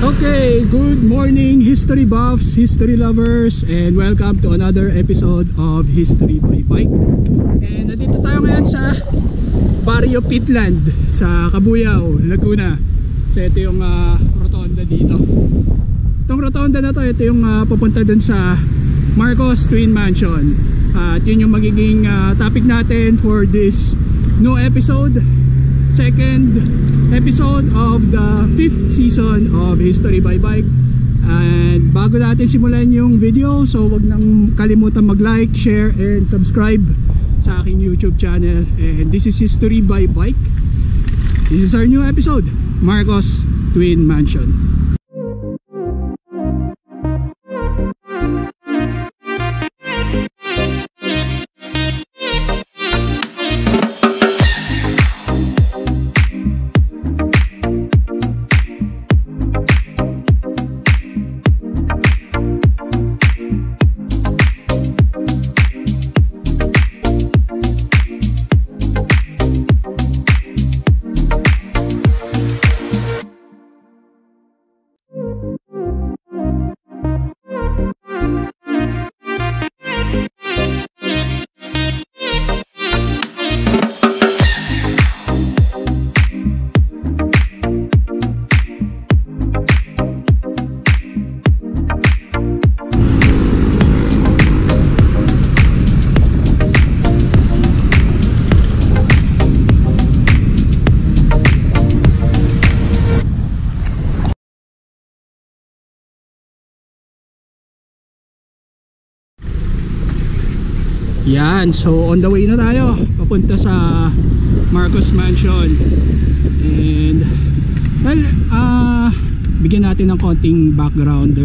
Okay, good morning history buffs, history lovers, and welcome to another episode of History by Bike. And nandito tayo ngayon sa Barrio Pitland sa Cabuyao, Laguna. So ito yung rotonda dito. Itong rotonda na to, ito yung papunta dun sa Marcos Twin Mansion. At yun yung magiging topic natin for this new episode, second episode of the 5th season of History by Bike. And bago natin simulan yung video, so wag nang kalimutan mag-like, share, and subscribe sa aking YouTube channel. And this is History by Bike. This is our new episode, Marcos Twin Mansion. Yan, so on the way na tayo papunta sa Marcos Mansion. And well, bigyan natin ng konting background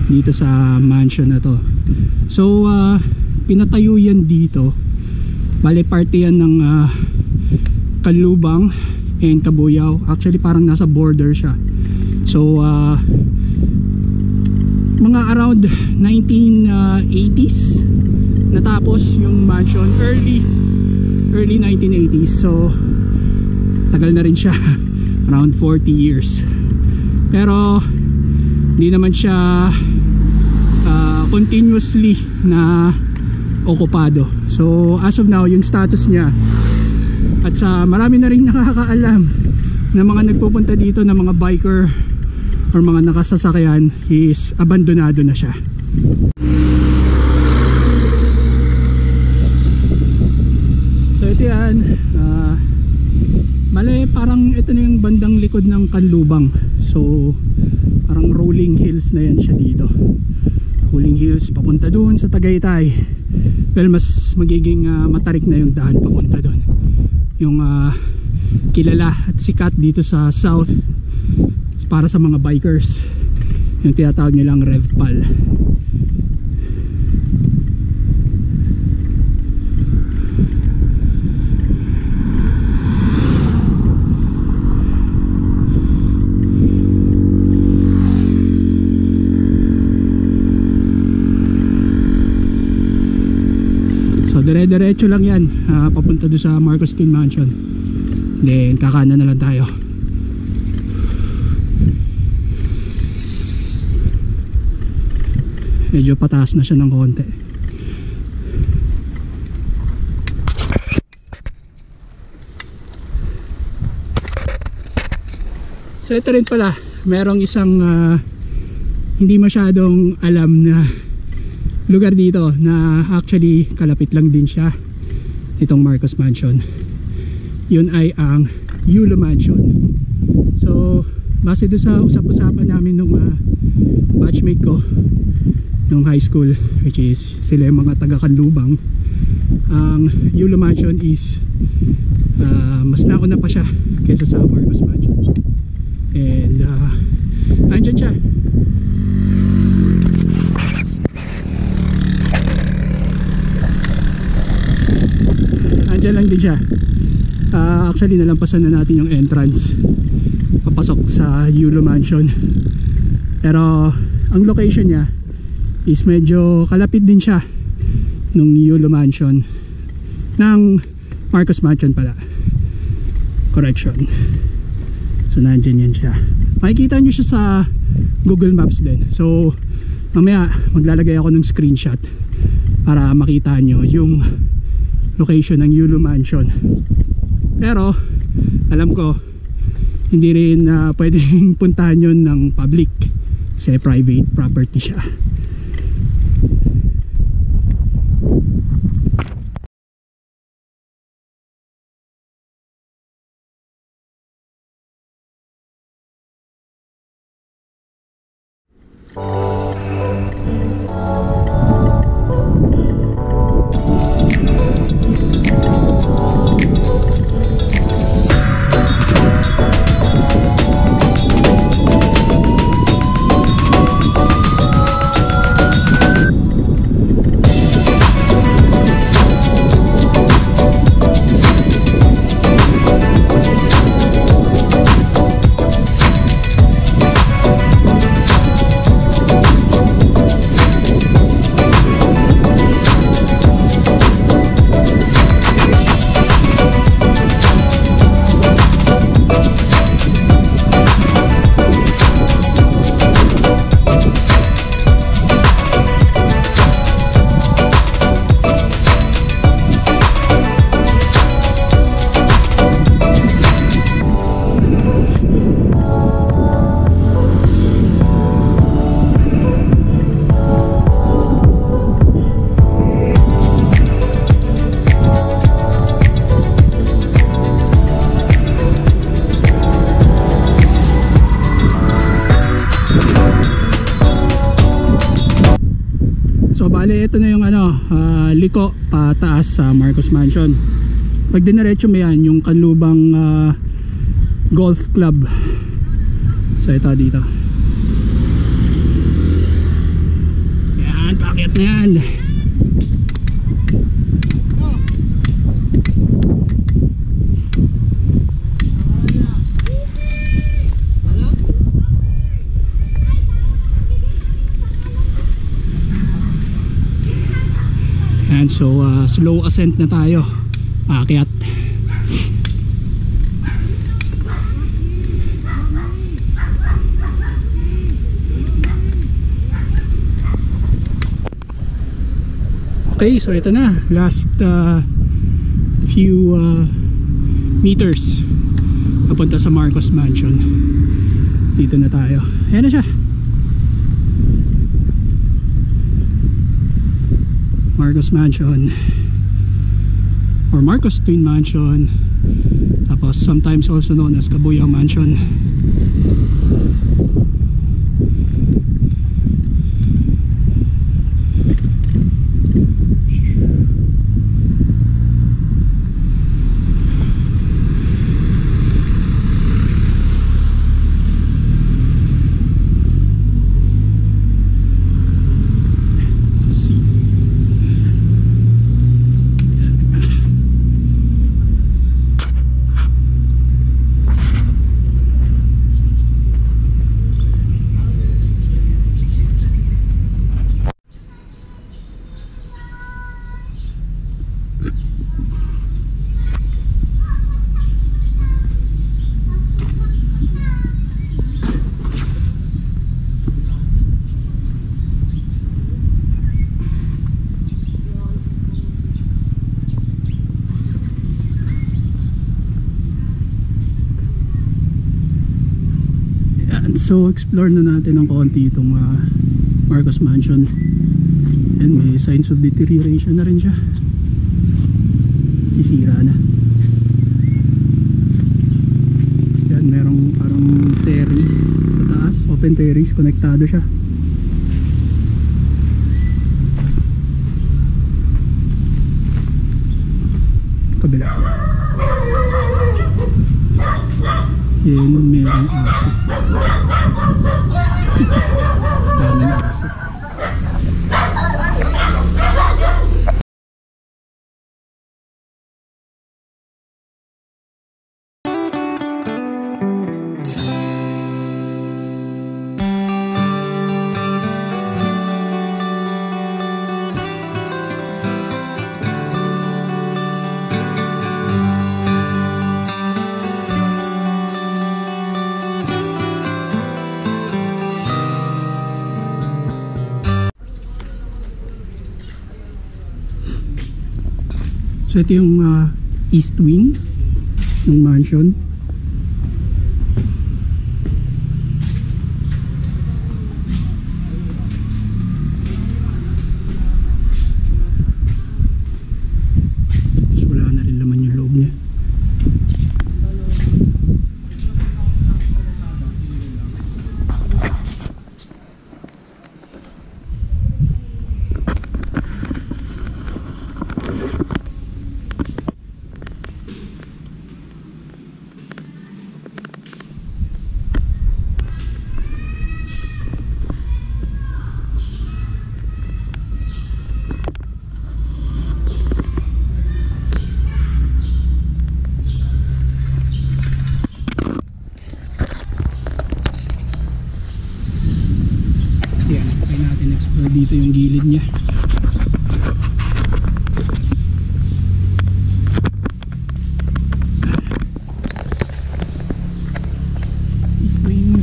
dito sa mansion na to. So pinatayo yan dito, bale parte yan ng Canlubang and Cabuyao. Actually parang nasa border siya. So mga around 1980s natapos yung mansion, early 1980s. So tagal na rin siya, around 40 years. Pero hindi naman siya continuously na okupado. So as of now, yung status niya, at sa marami na rin nakakaalam na mga nagpupunta dito na mga biker or mga nakasasakyan, is abandonado na siya. Ito yan, mali, parang ito na yung bandang likod ng Canlubang. So parang rolling hills na yan siya dito, rolling hills papunta dun sa Tagaytay. Well, mas magiging matarik na yung daan papunta dun. Yung kilala at sikat dito sa south para sa mga bikers, yung tinatawag nilang RevPal. Dire-diretso lang yan papunta doon sa Marcos Twin Mansion. Then kakanan na lang tayo. Medyo pataas na siya ng konti. So ito rin pala, merong isang hindi masyadong alam na lugar dito na actually kalapit lang din siya itong Marcos Mansion. Yun ay ang Yulo Mansion. So base doon sa usap-usapan namin nung batchmate ko nung high school, which is sila yung mga taga Canlubang, ang Yulo Mansion is mas nauna pa siya kaysa sa Marcos Mansion. And andyan siya. Andyan lang din siya. Actually nalampasan na natin yung entrance papasok sa Yulo Mansion. Pero ang location niya is medyo kalapit din siya nung Yulo Mansion, ng Marcos Mansion pala, correction. So nandyan yan siya. Makikita nyo siya sa Google Maps din. So mamaya maglalagay ako ng screenshot para makita nyo yung location ng Yulu Mansion. Pero alam ko hindi rin pwedeng puntahan yun ng public kasi private property siya. So bale ito na yung liko pataas sa Marcos Mansion. Pag diniretso mo yan yung kanlubang golf club. So ito dito. Yan, paakyat na yan. And so slow ascent na tayo, aakyat. Okay, so ito na, last few meters papunta sa Marcos Mansion. Dito na tayo, ayan na siya, Marcos Mansion or Marcos Twin Mansion, tapos sometimes also known as Kabuyao Mansion. So explore na natin ng konti itong Marcos Mansion. And may signs of deterioration na rin siya, sisira na. Yan, merong parang terrace sa taas, open terrace, konektado siya. Kabila yan, merong aso. Daming aso. So ito yung east wing ng mansion. Tapos wala na rin laman yung loob niya. Yan, try natin explore dito yung gilid niya. East wing.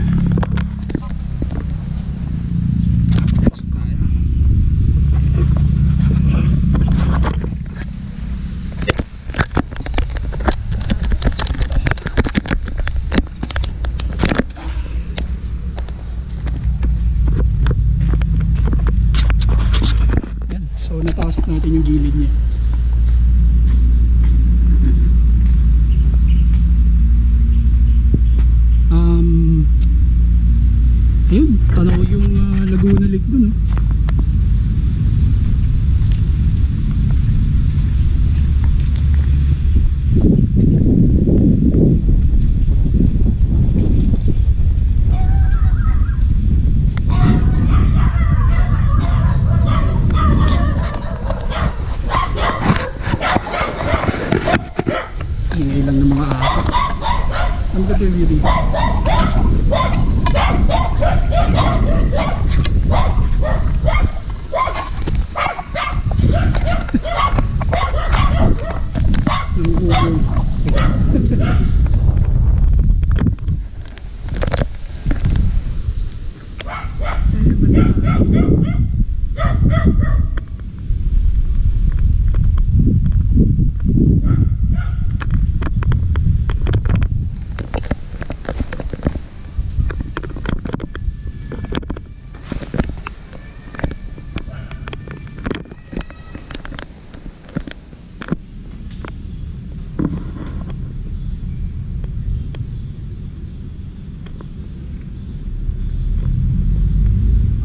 So napasok natin yung gilid niya. Ayun, tanaw yung Laguna Lake dun, oh. Ingay lang ng mga aso. Ano ba ito dito?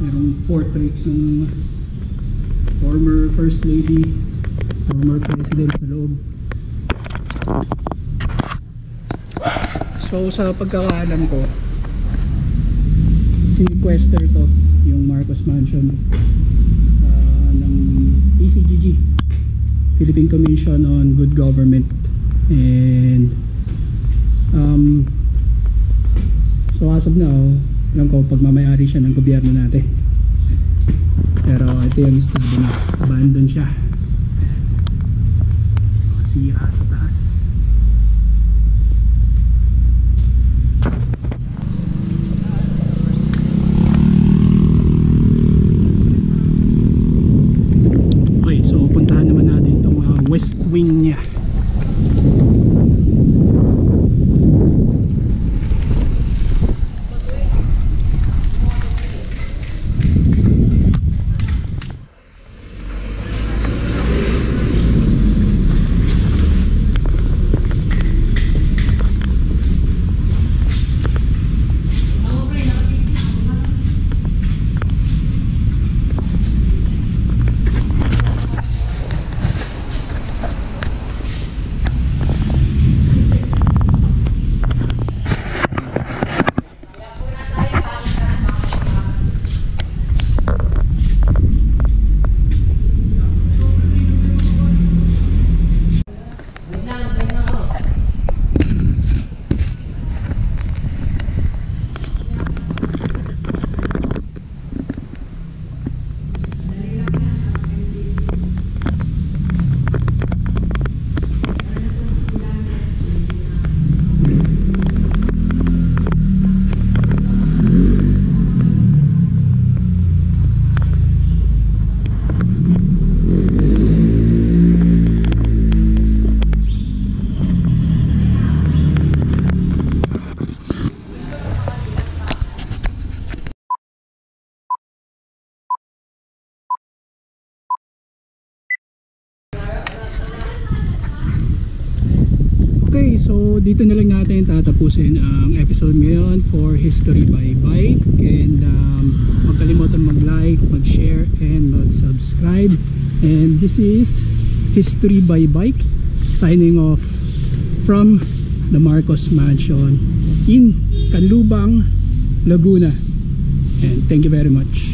Merong portrait ng former First Lady, former President sa loob. So sa pagkakaalam ko, sinequester to yung Marcos Mansion ng PCGG, Philippine Commission on Good Government. And so as of now, alam ko pagmamayari siya ng gobyerno natin, pero ito yung estado na abandon siya, sira sa taas. Okay, so puntahan naman natin itong west wing niya. So dito na lang natin tatapusin ang episode ngayon for History by Bike. And huwag kalimutan mag-like, mag-share, and mag-subscribe. And this is History by Bike, signing off from the Marcos Mansion in Canlubang, Laguna. And thank you very much.